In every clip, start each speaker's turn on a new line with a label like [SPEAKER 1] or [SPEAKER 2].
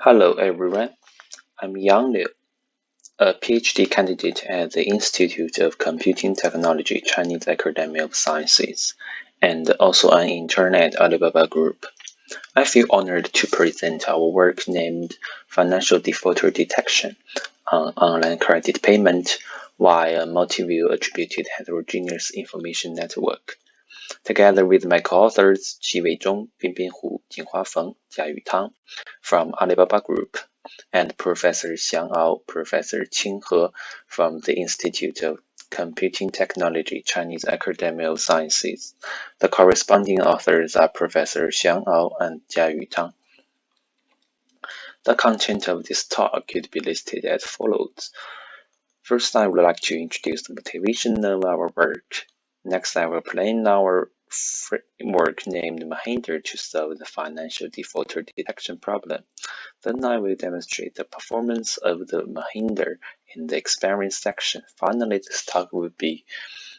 [SPEAKER 1] Hello everyone, I'm Yang Liu, a PhD candidate at the Institute of Computing Technology, Chinese Academy of Sciences, and also an intern at Alibaba Group. I feel honored to present our work named Financial Defaulter Detection on Online Credit Payment via Multi-View Attributed Heterogeneous Information Network. Together with my co-authors Qi Weizhong, Binbin Hu, Jinhua Feng, Jiayu Tang from Alibaba Group, and Professor Xiang Ao, Professor Qing He from the Institute of Computing Technology, Chinese Academy of Sciences. The corresponding authors are Professor Xiang Ao and Jiayu Tang. The content of this talk could be listed as follows. First, I would like to introduce the motivation of our work. Next, I will explain our framework named MAHINDER to solve the financial defaulter detection problem. Then I will demonstrate the performance of the MAHINDER in the experience section. Finally, this talk will be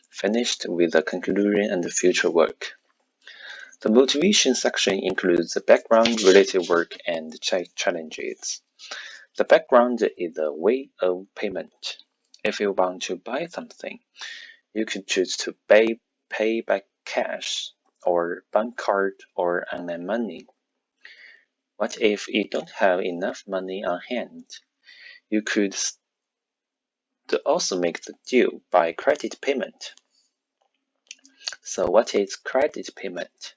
[SPEAKER 1] finished with a conclusion and the future work. The motivation section includes the background, related work, and challenges. The background is the way of payment. If you want to buy something, you could choose to pay by cash or bank card or online money. What if you don't have enough money on hand? You could also make the deal by credit payment. So what is credit payment?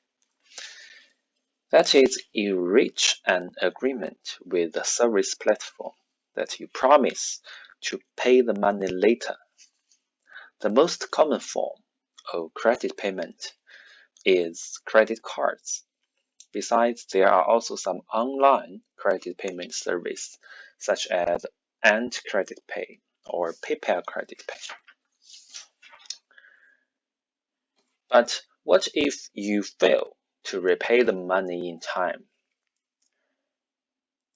[SPEAKER 1] That is, you reach an agreement with the service platform that you promise to pay the money later. The most common form of credit payment is credit cards. Besides, there are also some online credit payment services such as Ant Credit Pay or PayPal Credit Pay. But what if you fail to repay the money in time?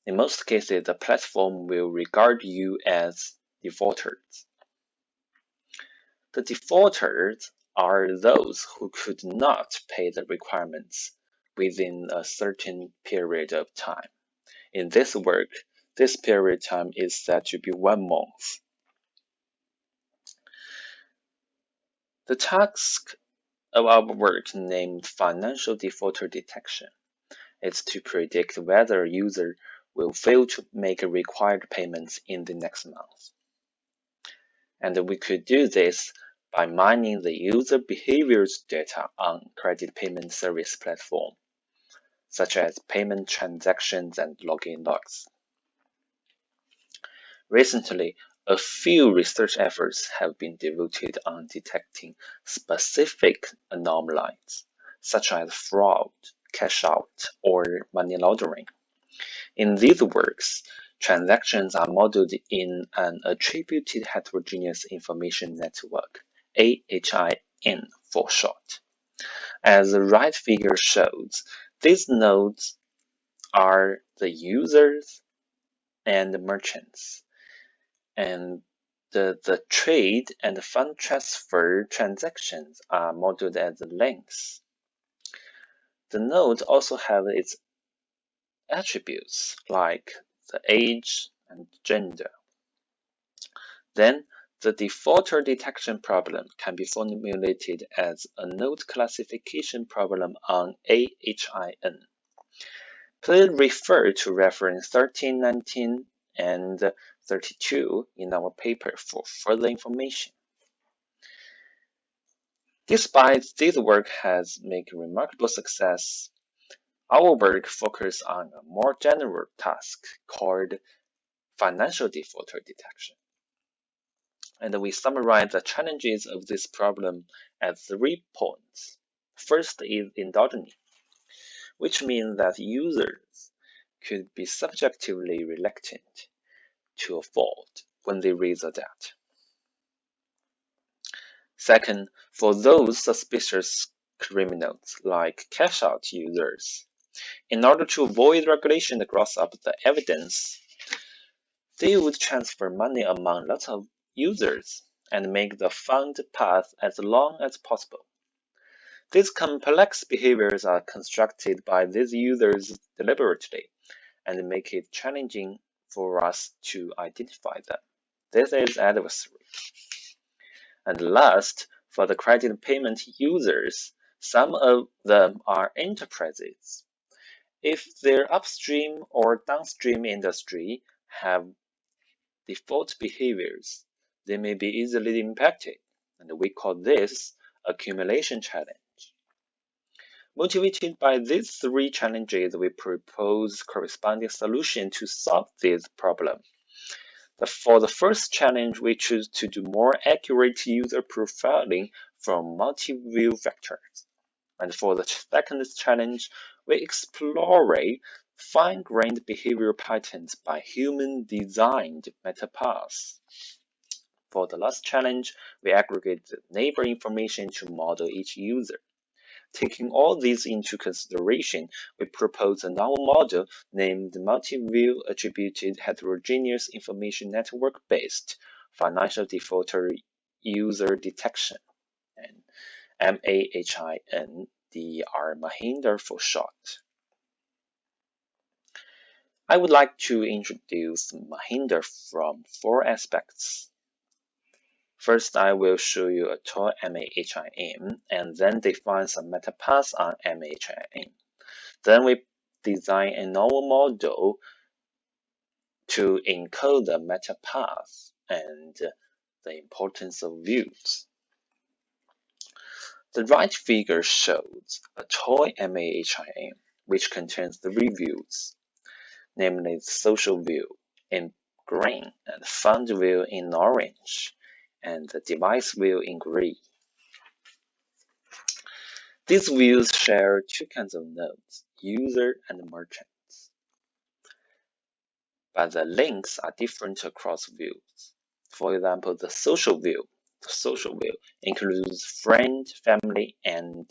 [SPEAKER 1] In most cases, the platform will regard you as defaulters. The defaulters are those who could not pay the requirements within a certain period of time. In this work, this period of time is said to be 1 month. The task of our work named Financial Defaulter Detection is to predict whether a user will fail to make required payments in the next month. And we could do this by mining the user behaviors data on credit payment service platform, such as payment transactions and login logs. Recently, a few research efforts have been devoted on detecting specific anomalies, such as fraud, cash out, or money laundering. In these works, transactions are modeled in an attributed heterogeneous information network, AHIN for short. As the right figure shows, these nodes are the users and the merchants, and the trade and fund transfer transactions are modeled as the links. The nodes also have its attributes like the age and gender. Then, the defaulter detection problem can be formulated as a node classification problem on AHIN. Please refer to reference 13, 19, and 32 in our paper for further information. Despite this work has made remarkable success, our work focuses on a more general task called financial defaulter detection. And we summarize the challenges of this problem at 3 points. First is endogeny, which means that users could be subjectively reluctant to a fault when they raise a debt. Second, for those suspicious criminals like cash-out users, in order to avoid regulation that grows up the evidence, they would transfer money among lots of users and make the fund path as long as possible. These complex behaviors are constructed by these users deliberately and make it challenging for us to identify them. This is adversary. And last, for the credit payment users, some of them are enterprises. If their upstream or downstream industry have default behaviors, they may be easily impacted, and we call this accumulation challenge. Motivated by these three challenges, we propose corresponding solutions to solve this problem. For the first challenge, we choose to do more accurate user profiling from multi-view vectors. And for the second challenge, we explore fine-grained behavior patterns by human-designed metapaths. For the last challenge, we aggregate the neighbor information to model each user. Taking all these into consideration, we propose a novel model named Multi-View Attributed Heterogeneous Information Network-Based Financial Defaulter User Detection, and MAHINDER, MAHINDER for short. I would like to introduce MAHINDER from four aspects. First, I will show you a toy MAHIN and then define some metapaths on MAHIN. Then we design a novel model to encode the metapath and the importance of views. The right figure shows a toy MAHIN which contains three views, namely the social view in green and fund view in orange, and the device view in green. These views share two kinds of nodes, user and merchants. But the links are different across views. For example, the social view includes friend, family, and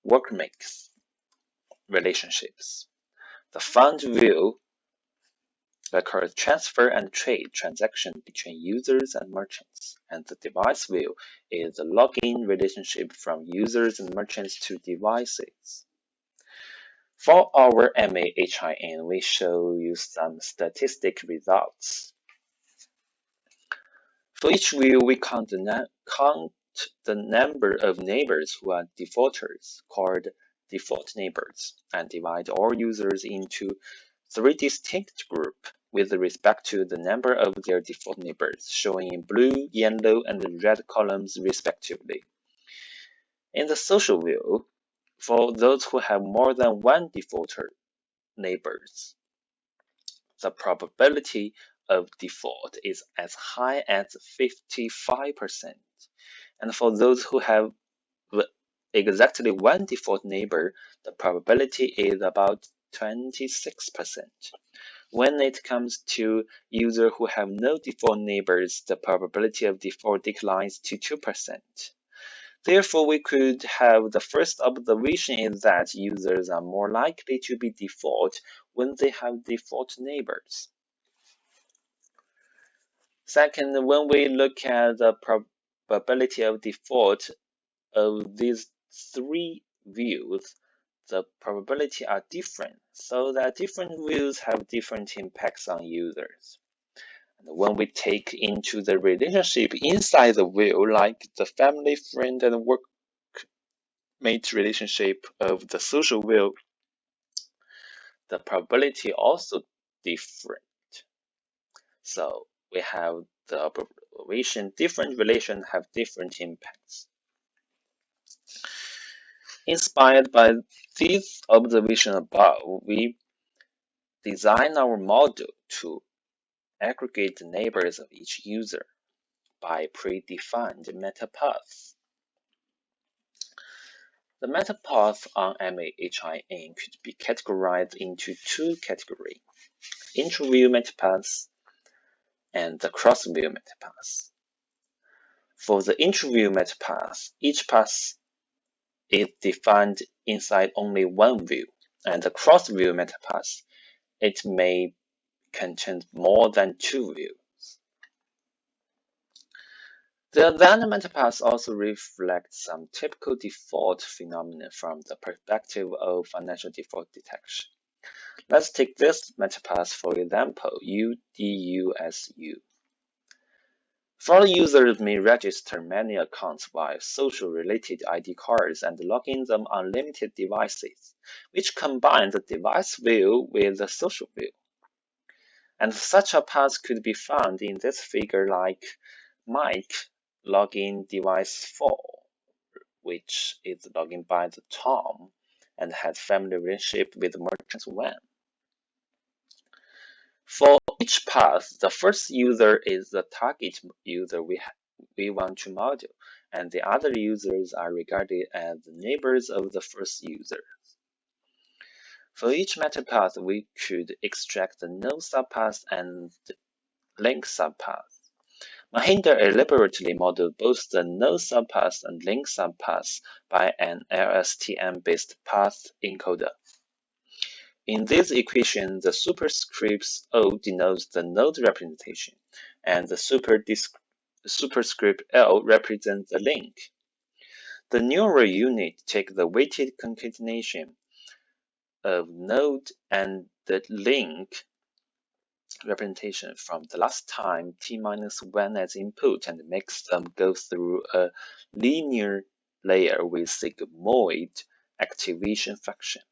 [SPEAKER 1] workmates relationships. The fund view records transfer and trade transactions between users and merchants, and the device view is the login relationship from users and merchants to devices. For our MAHIN, we show you some statistic results. For each view, we count the number of neighbors who are defaulters, called default neighbors, and divide all users into three distinct groups with respect to the number of their default neighbors, showing in blue, yellow, and red columns respectively. In the social view, for those who have more than one defaulter neighbors, the probability of default is as high as 55%. And for those who have exactly one default neighbor, the probability is about 26%. When it comes to users who have no default neighbors, the probability of default declines to 2%. Therefore, we could have the first observation is that users are more likely to be default when they have default neighbors. Second, when we look at the probability of default of these three views, the probability are different, so that different views have different impacts on users. And when we take into the relationship inside the view, like the family, friend, and workmate relationship of the social view, the probability also different. So we have the observation, different relations have different impacts. Inspired by these observations above, we design our model to aggregate the neighbors of each user by predefined metapaths. The metapath on MAHIN could be categorized into two categories, intra-view metapaths and the cross-view metapaths. For the intra-view metapath, each path is defined inside only one view, and the cross-view metapath, it may contain more than two views. The advanced metapaths also reflect some typical default phenomena from the perspective of financial default detection. Let's take this metapath for example, UDUSU. Fraud users may register many accounts via social-related ID cards and log in them on limited devices, which combine the device view with the social view. And such a path could be found in this figure like Mike login device 4, which is logged by the Tom and has family relationship with merchants 1. For each path, the first user is the target user we want to model, and the other users are regarded as the neighbors of the first user. For each metapath, we could extract the node subpath and link subpath. MAHINDER elaborately modeled both the node subpath and link subpath by an LSTM-based path encoder. In this equation, the superscript O denotes the node representation, and the superscript L represents the link. The neural unit takes the weighted concatenation of node and the link representation from the last time t-1 as input and makes them go through a linear layer with sigmoid activation function.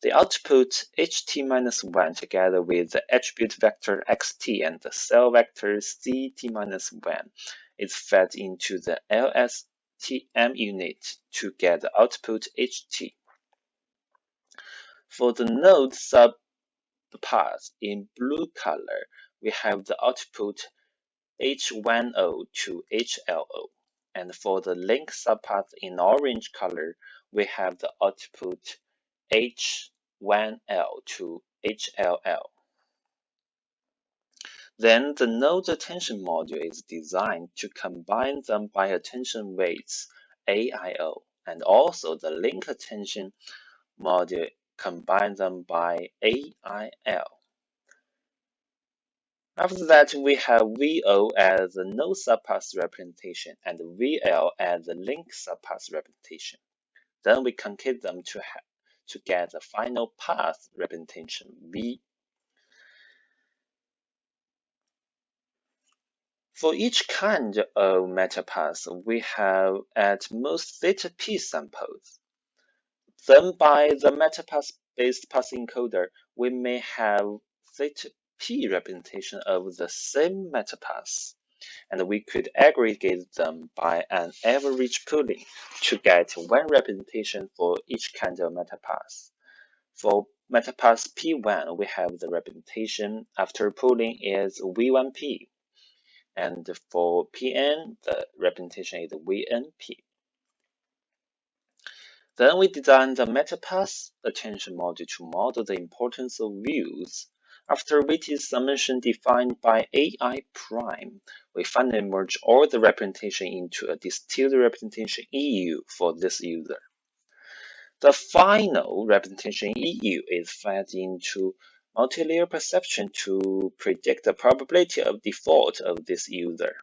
[SPEAKER 1] The output ht-1 together with the attribute vector xt and the cell vector ct-1 is fed into the LSTM unit to get the output ht. For the node subpath in blue color, we have the output h10 to hlo. And for the link subpath in orange color, we have the output h1l to hll. Then the node attention module is designed to combine them by attention weights AIO, and also the link attention module combine them by AIL. After that, we have VO as the node subpath representation and VL as the link subpath representation. Then we concate them to get the final path representation V. For each kind of metapath, we have at most theta p samples. Then by the metapath-based path encoder, we may have theta p representation of the same metapath, and we could aggregate them by an average pooling to get one representation for each kind of metapath. For metapath P1, we have the representation after pooling is V1P, and for Pn, the representation is VNP. Then we design the metapath attention module to model the importance of views. After weighted summation defined by AI prime, we finally merge all the representation into a distilled representation EU for this user. The final representation EU is fed into multilayer perception to predict the probability of default of this user.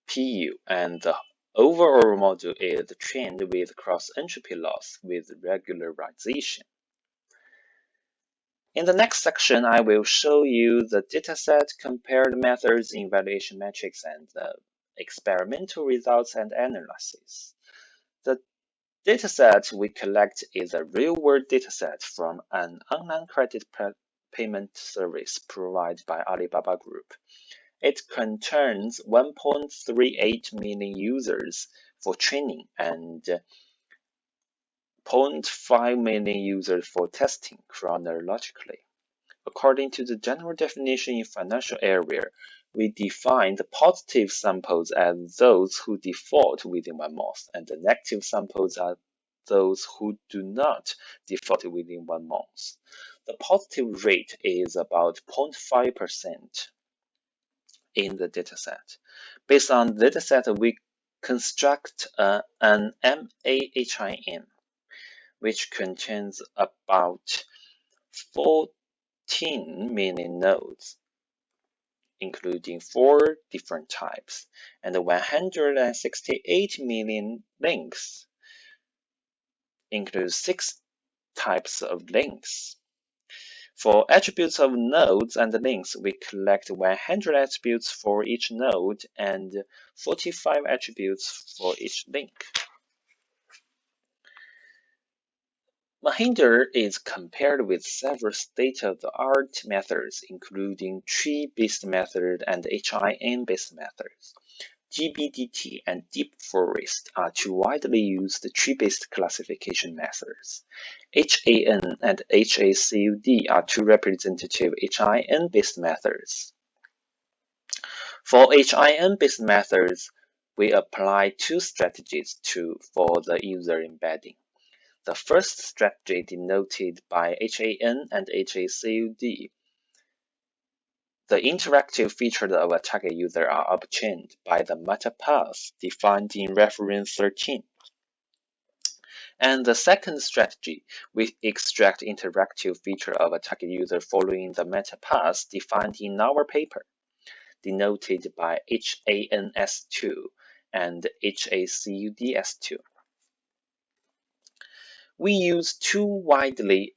[SPEAKER 1] PU, and the overall module is trained with cross-entropy loss with regularization. In the next section, I will show you the dataset, compared methods, evaluation metrics, and the experimental results and analysis. The dataset we collect is a real-world dataset from an online credit payment service provided by Alibaba Group. It contains 1.38 million users for training and 0.5 million users for testing chronologically. According to the general definition in financial area, we define the positive samples as those who default within 1 month, and the negative samples are those who do not default within 1 month. The positive rate is about 0.5% in the dataset. Based on the dataset, we construct an MAHIN, which contains about 14 million nodes, including 4 different types, and 168 million links, includes 6 types of links. For attributes of nodes and links, we collect 100 attributes for each node and 45 attributes for each link. MAHINDER is compared with several state-of-the-art methods, including tree-based method and HIN-based methods. GBDT and Deep Forest are two widely used tree-based classification methods. HAN and HACUD are two representative HIN-based methods. For HIN-based methods, we apply two strategies for the user embedding. The first strategy, denoted by HAN and HACUD, the interactive features of a target user are obtained by the metapath defined in reference 13. And the second strategy, we extract interactive feature of a target user following the metapath defined in our paper, denoted by HANS2 and HACUDS2. We use two widely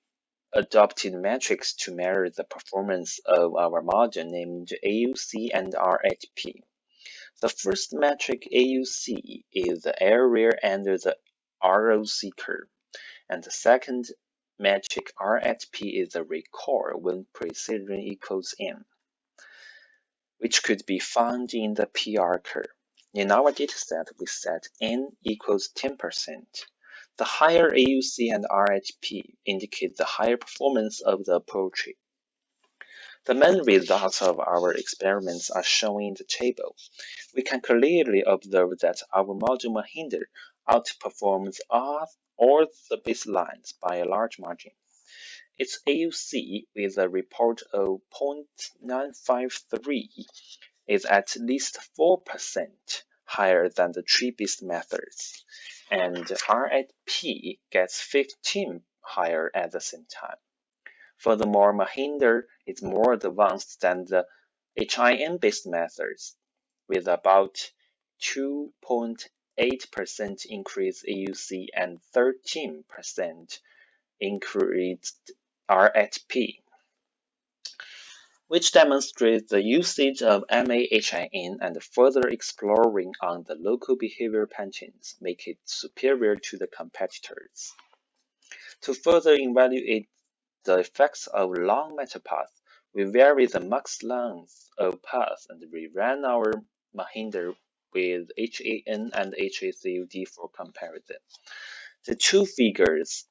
[SPEAKER 1] adopted metrics to measure the performance of our model named AUC and RHP. The first metric, AUC, is the area under the ROC curve, and the second metric, RHP, is the recall when precision equals n, which could be found in the PR curve. In our dataset, we set n equals 10%. The higher AUC and RHP indicate the higher performance of the approach. The main results of our experiments are shown in the table. We can clearly observe that our module MAHINDER outperforms all the baselines by a large margin. Its AUC, with a report of 0.953, is at least 4% higher than the tree-based methods, and RHP gets 15 higher at the same time. Furthermore, MAHINDER is more advanced than the HIN-based methods, with about 2.8% increased AUC and 13% increased RHP, which demonstrates the usage of MAHIN, and further exploring on the local behavior patterns make it superior to the competitors. To further evaluate the effects of long metapath, we vary the max length of path and rerun our MAHINDER with HAN and HACUD for comparison. The two figures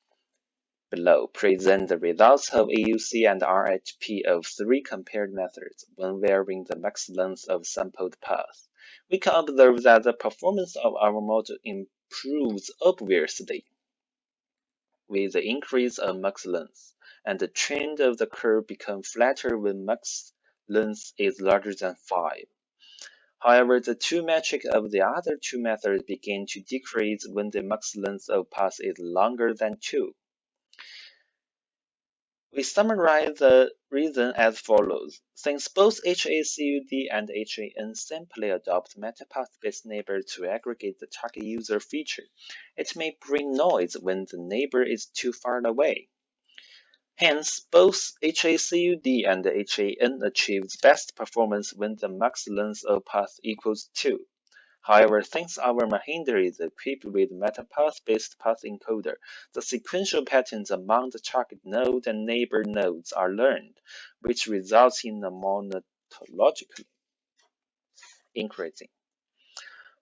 [SPEAKER 1] below present the results of AUC and RHP of three compared methods when varying the max length of sampled path. We can observe that the performance of our model improves obviously with the increase of max length, and the trend of the curve becomes flatter when max length is larger than 5. However, the two metrics of the other two methods begin to decrease when the max length of path is longer than 2. We summarize the reason as follows. Since both HACUD and HAN simply adopt metapath-based neighbors to aggregate the target user feature, it may bring noise when the neighbor is too far away. Hence, both HACUD and HAN achieves best performance when the max length of path equals 2. However, since our MAHINDER is equipped with metapath-based path encoder, the sequential patterns among the target node and neighbor nodes are learned, which results in a monotonically increasing.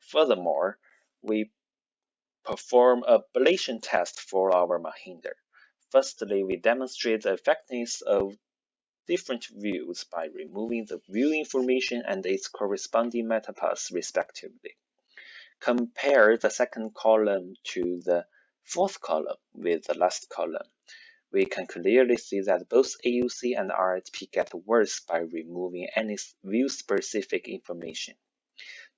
[SPEAKER 1] Furthermore, we perform a ablation test for our MAHINDER. Firstly, we demonstrate the effectiveness of different views by removing the view information and its corresponding metapaths respectively. Compare the second column to the fourth column with the last column. We can clearly see that both AUC and RHP get worse by removing any view-specific information.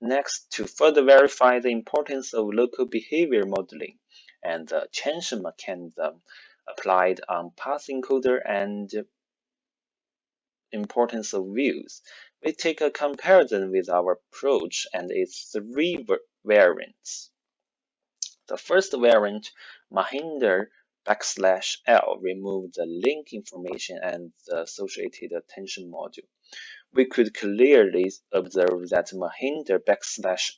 [SPEAKER 1] Next, to further verify the importance of local behavior modeling and the attention mechanism applied on path encoder and importance of views, we take a comparison with our approach and its three variants. The first variant, MAHINDER /L remove the link information and the associated attention module. We could clearly observe that MAHINDER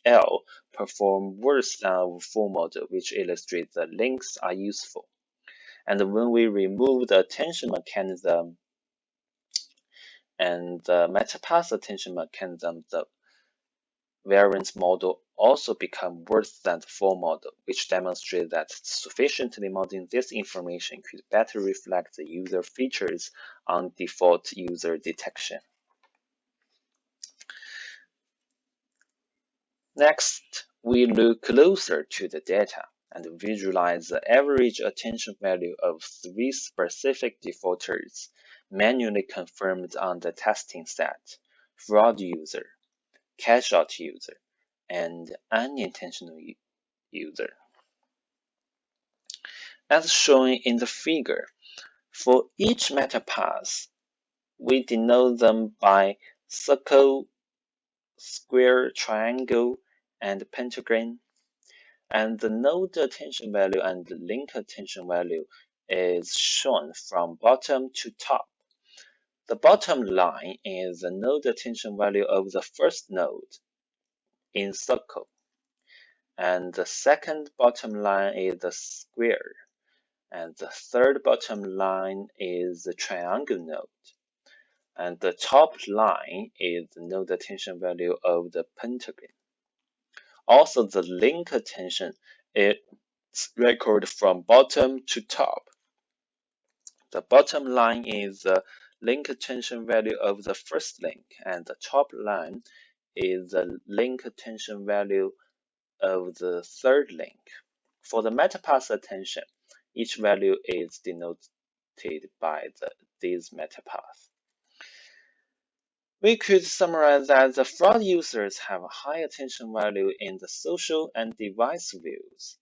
[SPEAKER 1] /L perform worse than our full model, which illustrates that links are useful. And when we remove the attention mechanism and the metapath attention mechanism, the variance model also become worse than the full model, which demonstrates that sufficiently modeling this information could better reflect the user features on default user detection. Next, we look closer to the data and visualize the average attention value of 3 specific defaulters manually confirmed on the testing set: fraud user, cache-out user, and unintentional user. As shown in the figure, for each metapath, we denote them by circle, square, triangle, and pentagon, and the node attention value and the link attention value is shown from bottom to top. The bottom line is the node attention value of the first node in circle, and the second bottom line is the square, and the third bottom line is the triangle node, and the top line is the node attention value of the pentagon. Also, the link attention is recorded from bottom to top. The bottom line is the link attention value of the first link, and the top line is the link attention value of the third link. For the metapath attention, each value is denoted by these metapaths. We could summarize that the fraud users have a high attention value in the social and device views,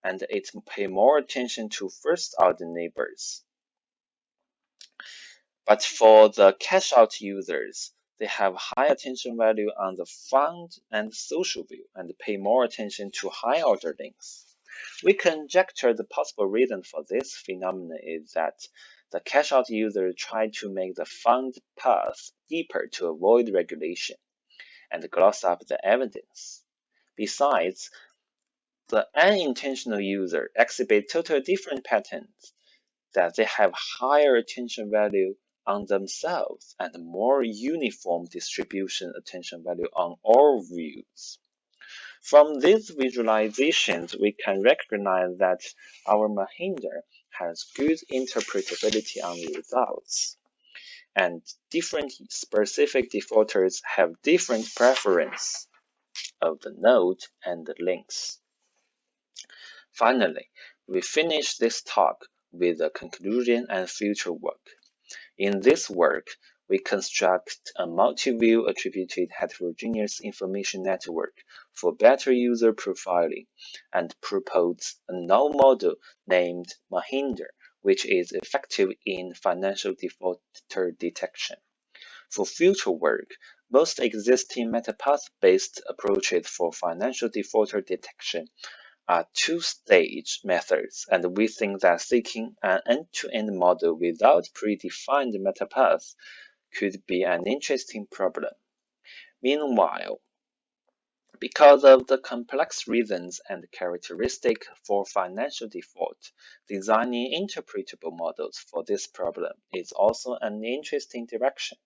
[SPEAKER 1] and it pay more attention to first-order neighbors. But for the cache-out users, they have high attention value on the found and social view and pay more attention to high-order links. We conjecture the possible reason for this phenomenon is that the cache-out users try to make the found path deeper to avoid regulation and gloss up the evidence. Besides, the unintentional user exhibit totally different patterns, that they have higher attention value on themselves and more uniform distribution attention value on all views. From these visualizations, we can recognize that our MAHINDER has good interpretability on the results, and different specific defaulters have different preference of the node and the links. Finally, we finish this talk with a conclusion and future work. In this work, we construct a multi-view attributed heterogeneous information network for better user profiling and propose a null model named MAHINDER, which is effective in financial defaulter detection. For future work, most existing metapath-based approaches for financial defaulter detection are two-stage methods, and we think that seeking an end-to-end model without predefined metapaths could be an interesting problem. Meanwhile, because of the complex reasons and characteristics for financial default, designing interpretable models for this problem is also an interesting direction.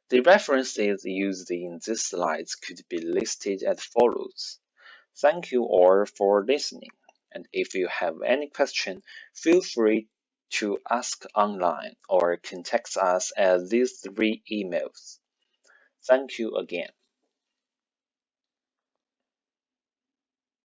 [SPEAKER 1] The references used in these slides could be listed as follows. Thank you all for listening, and if you have any question, feel free to ask online or contact us at these 3 emails. Thank you again.